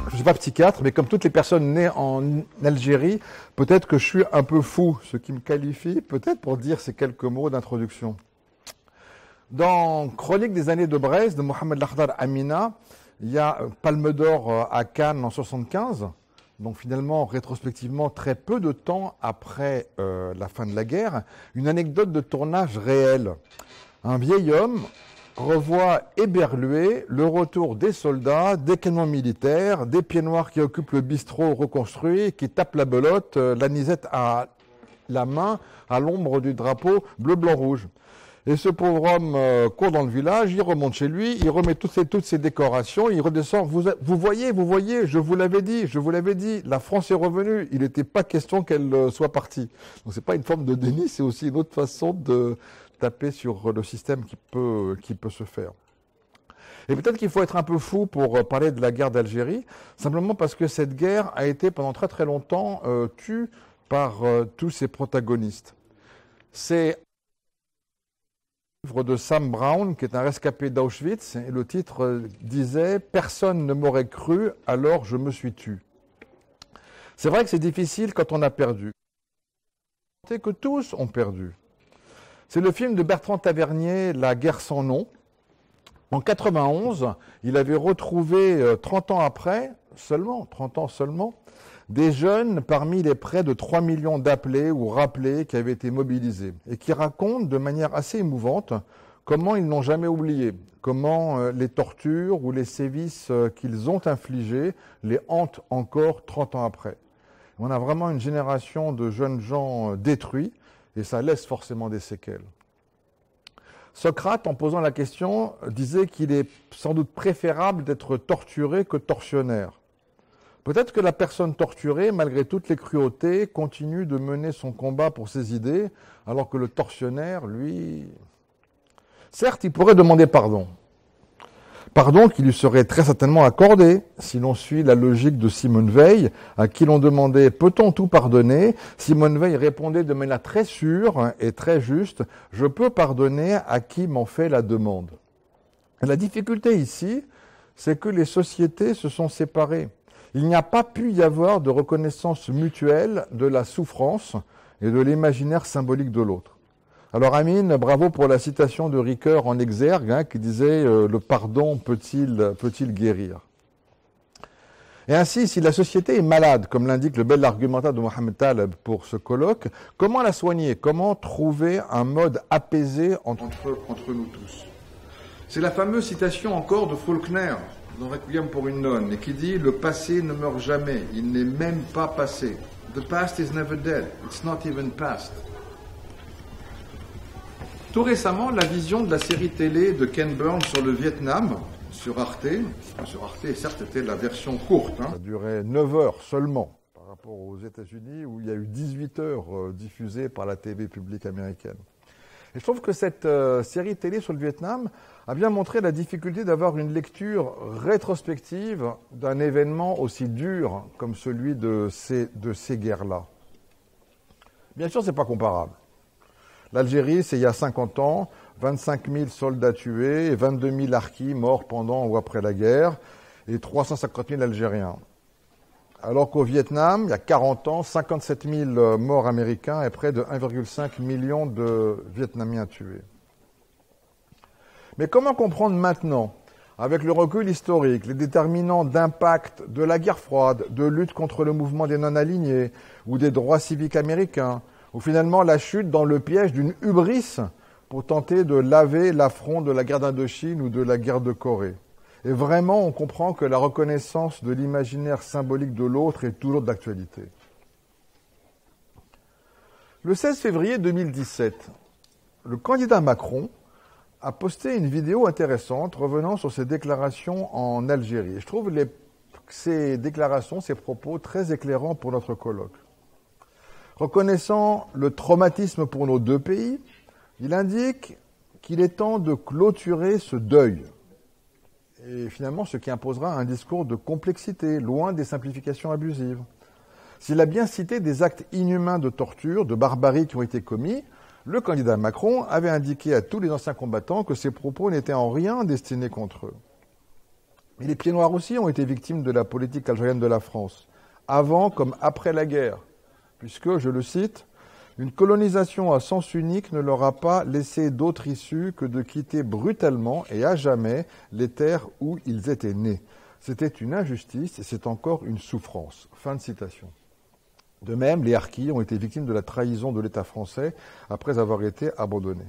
Je ne suis pas psychiatre, mais comme toutes les personnes nées en Algérie, peut-être que je suis un peu fou, ce qui me qualifie peut-être pour dire ces quelques mots d'introduction. Dans Chronique des années de Brest, de Mohamed Lakhdar Amina, il y a Palme d'Or à Cannes en 1975, donc finalement, rétrospectivement, très peu de temps après la fin de la guerre, une anecdote de tournage réel. Un vieil homme revoit éberlué le retour des soldats, des canons militaires, des pieds noirs qui occupent le bistrot reconstruit, qui tapent la belote, l'anisette à la main, à l'ombre du drapeau bleu-blanc-rouge. Et ce pauvre homme court dans le village, il remonte chez lui, il remet toutes ces décorations, il redescend. Vous voyez, je vous l'avais dit, la France est revenue. Il n'était pas question qu'elle soit partie. Donc c'est pas une forme de déni, c'est aussi une autre façon de taper sur le système qui peut se faire. Et peut-être qu'il faut être un peu fou pour parler de la guerre d'Algérie, simplement parce que cette guerre a été pendant très très longtemps tue par tous ses protagonistes. C'est livre de Sam Brown, qui est un rescapé d'Auschwitz, et le titre disait « Personne ne m'aurait cru, alors je me suis tu ». C'est vrai que c'est difficile quand on a perdu. C'est que tous ont perdu. C'est le film de Bertrand Tavernier, La guerre sans nom. En 91, il avait retrouvé 30 ans après, 30 ans seulement, des jeunes parmi les près de 3 millions d'appelés ou rappelés qui avaient été mobilisés et qui racontent de manière assez émouvante comment ils n'ont jamais oublié, comment les tortures ou les sévices qu'ils ont infligés les hantent encore 30 ans après. On a vraiment une génération de jeunes gens détruits et ça laisse forcément des séquelles. Socrate, en posant la question, disait qu'il est sans doute préférable d'être torturé que tortionnaire. Peut-être que la personne torturée, malgré toutes les cruautés, continue de mener son combat pour ses idées, alors que le tortionnaire, lui... Certes, il pourrait demander pardon. Pardon qui lui serait très certainement accordé, si l'on suit la logique de Simone Veil, à qui l'on demandait « Peut-on tout pardonner ?» Simone Veil répondait de manière très sûre et très juste « Je peux pardonner à qui m'en fait la demande. » La difficulté ici, c'est que les sociétés se sont séparées. Il n'y a pas pu y avoir de reconnaissance mutuelle de la souffrance et de l'imaginaire symbolique de l'autre. Alors Amine, bravo pour la citation de Ricoeur en exergue, qui disait « Le pardon peut-il guérir ?» Et ainsi, si la société est malade, comme l'indique le bel argumentaire de Mohamed Taleb pour ce colloque, comment la soigner? Comment trouver un mode apaisé entre nous tous? C'est la fameuse citation encore de Faulkner, dans Requiem pour une nonne, et qui dit « Le passé ne meurt jamais, il n'est même pas passé. The past is never dead, it's not even past. » Tout récemment, la vision de la série télé de Ken Burns sur le Vietnam, sur Arte, certes, c'était la version courte. Ça durait 9 heures seulement, par rapport aux États-Unis, où il y a eu 18 heures diffusées par la TV publique américaine. Et je trouve que cette série télé sur le Vietnam a bien montré la difficulté d'avoir une lecture rétrospective d'un événement aussi dur comme celui de ces guerres-là. Bien sûr, ce n'est pas comparable. L'Algérie, c'est il y a 50 ans, 25 000 soldats tués et 22 000 harkis morts pendant ou après la guerre et 350 000 Algériens. Alors qu'au Vietnam, il y a 40 ans, 57 000 morts américains et près de 1,5 million de Vietnamiens tués. Mais comment comprendre maintenant, avec le recul historique, les déterminants d'impact de la guerre froide, de lutte contre le mouvement des non-alignés ou des droits civiques américains, ou finalement la chute dans le piège d'une hubris pour tenter de laver l'affront de la guerre d'Indochine ou de la guerre de Corée. Et vraiment, on comprend que la reconnaissance de l'imaginaire symbolique de l'autre est toujours d'actualité. Le 16 février 2017, le candidat Macron a posté une vidéo intéressante revenant sur ses déclarations en Algérie. Je trouve ces déclarations, ces propos très éclairants pour notre colloque. Reconnaissant le traumatisme pour nos deux pays, il indique qu'il est temps de clôturer ce deuil. Et finalement, ce qui imposera un discours de complexité, loin des simplifications abusives. S'il a bien cité des actes inhumains de torture, de barbarie qui ont été commis, Le candidat Macron avait indiqué à tous les anciens combattants que ses propos n'étaient en rien destinés contre eux. Mais les pieds noirs aussi ont été victimes de la politique algérienne de la France, avant comme après la guerre, puisque, je le cite, « Une colonisation à sens unique ne leur a pas laissé d'autre issue que de quitter brutalement et à jamais les terres où ils étaient nés. C'était une injustice et c'est encore une souffrance. » Fin de citation. De même, les harkis ont été victimes de la trahison de l'État français après avoir été abandonnés.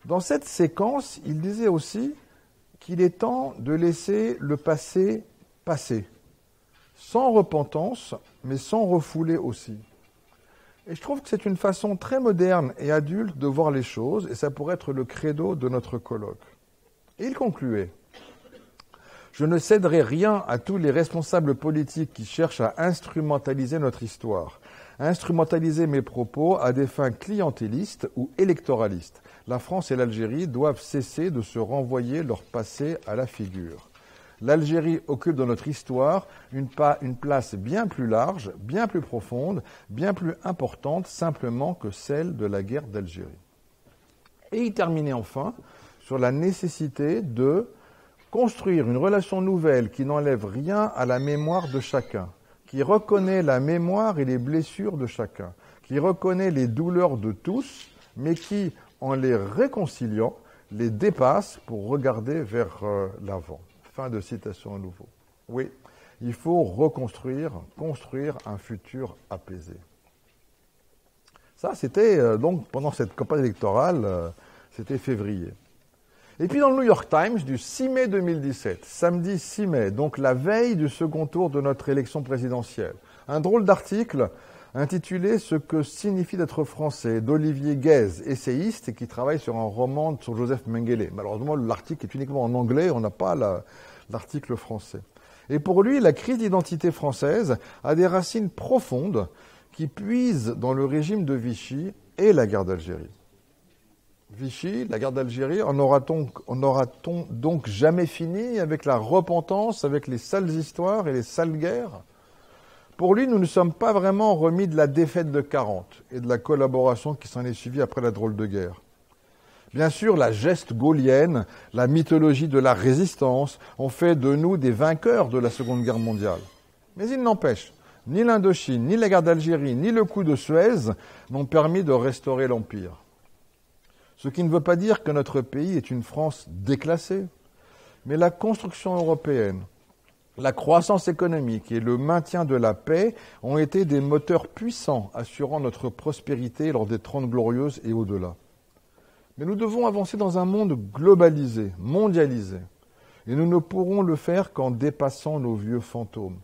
Dans cette séquence, il disait aussi qu'il est temps de laisser le passé passer, sans repentance, mais sans refouler aussi. Et je trouve que c'est une façon très moderne et adulte de voir les choses, et ça pourrait être le credo de notre colloque. Et il concluait. Je ne céderai rien à tous les responsables politiques qui cherchent à instrumentaliser notre histoire, à instrumentaliser mes propos à des fins clientélistes ou électoralistes. La France et l'Algérie doivent cesser de se renvoyer leur passé à la figure. L'Algérie occupe dans notre histoire une place bien plus large, bien plus profonde, bien plus importante simplement que celle de la guerre d'Algérie. Et il terminait enfin sur la nécessité de construire une relation nouvelle qui n'enlève rien à la mémoire de chacun, qui reconnaît la mémoire et les blessures de chacun, qui reconnaît les douleurs de tous, mais qui, en les réconciliant, les dépasse pour regarder vers l'avant. Fin de citation à nouveau. Oui, il faut reconstruire, construire un futur apaisé. Ça, c'était donc pendant cette campagne électorale, c'était février. Et puis dans le New York Times du 6 mai 2017, samedi 6 mai, donc la veille du second tour de notre élection présidentielle, un drôle d'article intitulé « Ce que signifie d'être français » d'Olivier Guèze, essayiste et qui travaille sur un roman sur Joseph Mengele. Malheureusement, l'article est uniquement en anglais, on n'a pas l'article français. Et pour lui, la crise d'identité française a des racines profondes qui puisent dans le régime de Vichy et la guerre d'Algérie. Vichy, la guerre d'Algérie, en aura-t-on donc jamais fini avec la repentance, avec les sales histoires et les sales guerres ? Pour lui, nous ne sommes pas vraiment remis de la défaite de 40 et de la collaboration qui s'en est suivie après la drôle de guerre. Bien sûr, la geste gaulienne, la mythologie de la résistance ont fait de nous des vainqueurs de la Seconde Guerre mondiale. Mais il n'empêche, ni l'Indochine, ni la guerre d'Algérie, ni le coup de Suez n'ont permis de restaurer l'Empire. Ce qui ne veut pas dire que notre pays est une France déclassée, mais la construction européenne, la croissance économique et le maintien de la paix ont été des moteurs puissants assurant notre prospérité lors des 30 Glorieuses et au-delà. Mais nous devons avancer dans un monde globalisé, mondialisé, et nous ne pourrons le faire qu'en dépassant nos vieux fantômes.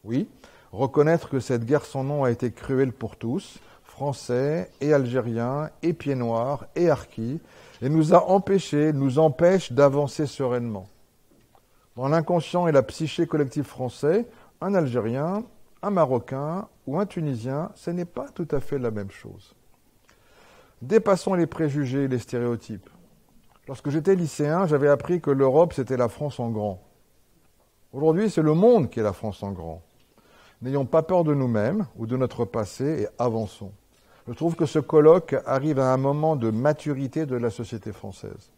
Oui, reconnaître que cette guerre sans nom a été cruelle pour tous, Français et Algériens et Pieds Noirs et Harkis, et nous empêche d'avancer sereinement. Dans l'inconscient et la psyché collective français, un Algérien, un Marocain ou un Tunisien, ce n'est pas tout à fait la même chose. Dépassons les préjugés et les stéréotypes. Lorsque j'étais lycéen, j'avais appris que l'Europe, c'était la France en grand. Aujourd'hui, c'est le monde qui est la France en grand. N'ayons pas peur de nous-mêmes ou de notre passé et avançons. Je trouve que ce colloque arrive à un moment de maturité de la société française.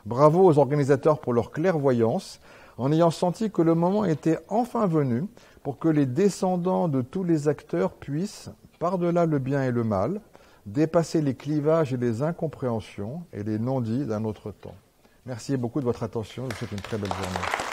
Bravo aux organisateurs pour leur clairvoyance, en ayant senti que le moment était enfin venu pour que les descendants de tous les acteurs puissent, par-delà le bien et le mal, dépasser les clivages et les incompréhensions et les non-dits d'un autre temps. Merci beaucoup de votre attention, je vous souhaite une très belle journée.